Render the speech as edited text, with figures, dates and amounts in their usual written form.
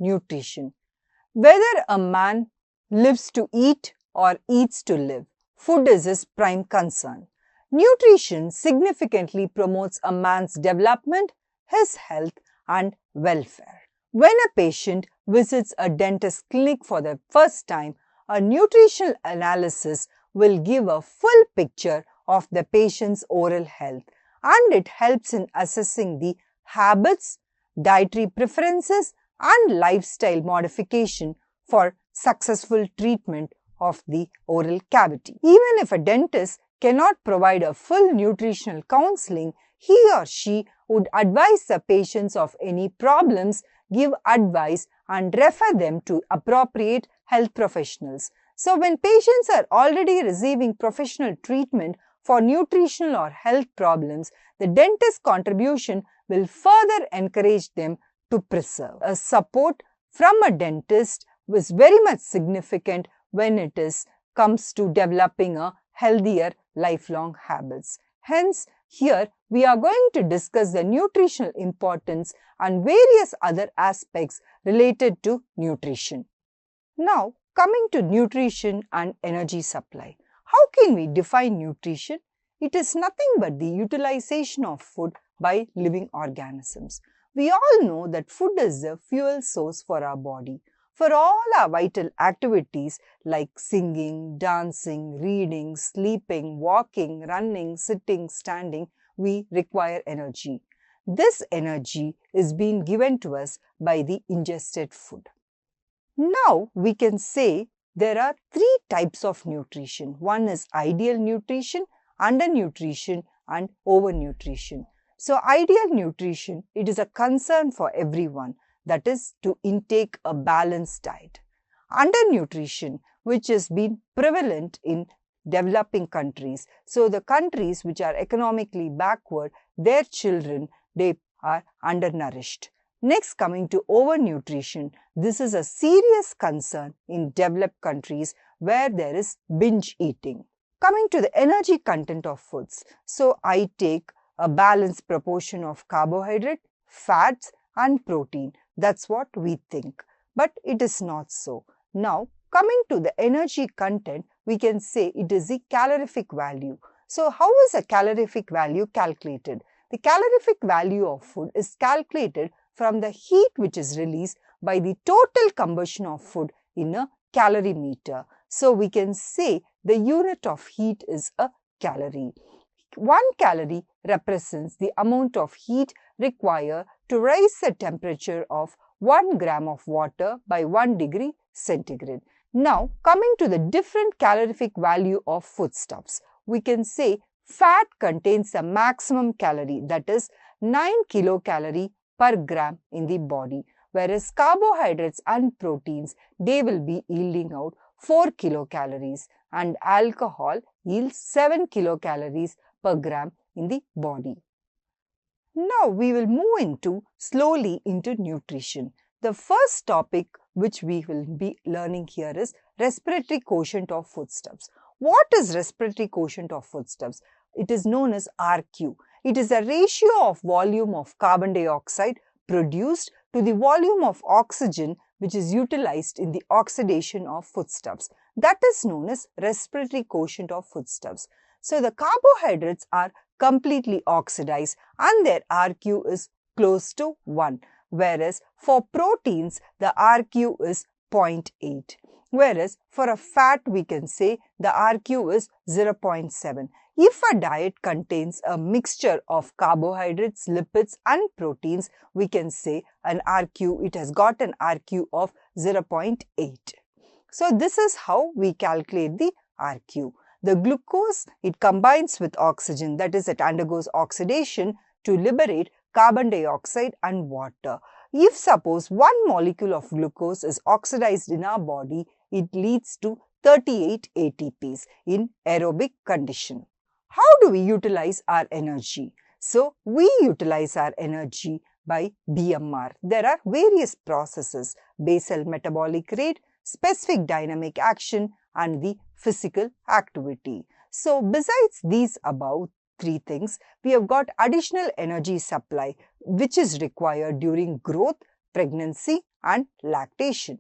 nutrition. Whether a man lives to eat or eats to live, food is his prime concern. Nutrition significantly promotes a man's development, his health and welfare. When a patient visits a dentist clinic for the first time, a nutritional analysis will give a full picture of the patient's oral health, and it helps in assessing the habits, dietary preferences and lifestyle modification for successful treatment of the oral cavity. Even if a dentist cannot provide a full nutritional counseling, he or she would advise the patients of any problems, give advice and refer them to appropriate health professionals. So when patients are already receiving professional treatment for nutritional or health problems, the dentist's contribution will further encourage them to preserve. A support from a dentist is very much significant when it comes to developing a healthier lifelong habits. Hence, here we are going to discuss the nutritional importance and various other aspects related to nutrition. Now, coming to nutrition and energy supply. How can we define nutrition? It is nothing but the utilization of food by living organisms. We all know that food is the fuel source for our body. For all our vital activities like singing, dancing, reading, sleeping, walking, running, sitting, standing, we require energy. This energy is being given to us by the ingested food. Now we can say there are three types of nutrition. One is ideal nutrition, undernutrition and overnutrition. So ideal nutrition, it is a concern for everyone, that is to intake a balanced diet. Undernutrition, which has been prevalent in developing countries. So the countries which are economically backward, their children, they are undernourished. Next, coming to overnutrition, this is a serious concern in developed countries where there is binge eating. Coming to the energy content of foods, so I take a balanced proportion of carbohydrate, fats and protein. That's what we think, but it is not so. Now, coming to the energy content, we can say it is the calorific value. So, how is a calorific value calculated? The calorific value of food is calculated from the heat which is released by the total combustion of food in a calorimeter. So, we can say the unit of heat is a calorie. 1 calorie represents the amount of heat required to raise the temperature of 1 gram of water by 1 degree centigrade. Now, coming to the different calorific value of foodstuffs, we can say fat contains a maximum calorie, that is 9 kilocalorie per gram in the body, whereas carbohydrates and proteins, they will be yielding out 4 kilocalories and alcohol yields 7 kilocalories per gram in the body. Now we will move slowly into nutrition. The first topic which we will be learning here is respiratory quotient of foodstuffs. What is respiratory quotient of foodstuffs? It is known as RQ. It is a ratio of volume of carbon dioxide produced to the volume of oxygen which is utilized in the oxidation of foodstuffs. That is known as respiratory quotient of foodstuffs. So, the carbohydrates are completely oxidized and their RQ is close to 1, whereas for proteins the RQ is 0.8. Whereas for a fat we can say the RQ is 0.7. If a diet contains a mixture of carbohydrates, lipids and proteins, we can say an RQ, it has got an RQ of 0.8. So this is how we calculate the RQ. The glucose, it combines with oxygen, that is it undergoes oxidation to liberate carbon dioxide and water. If suppose one molecule of glucose is oxidized in our body, it leads to 38 ATPs in aerobic condition. How do we utilize our energy? So, we utilize our energy by BMR. There are various processes: basal metabolic rate, specific dynamic action and the physical activity. So, besides these above three things, we have got additional energy supply which is required during growth, pregnancy and lactation.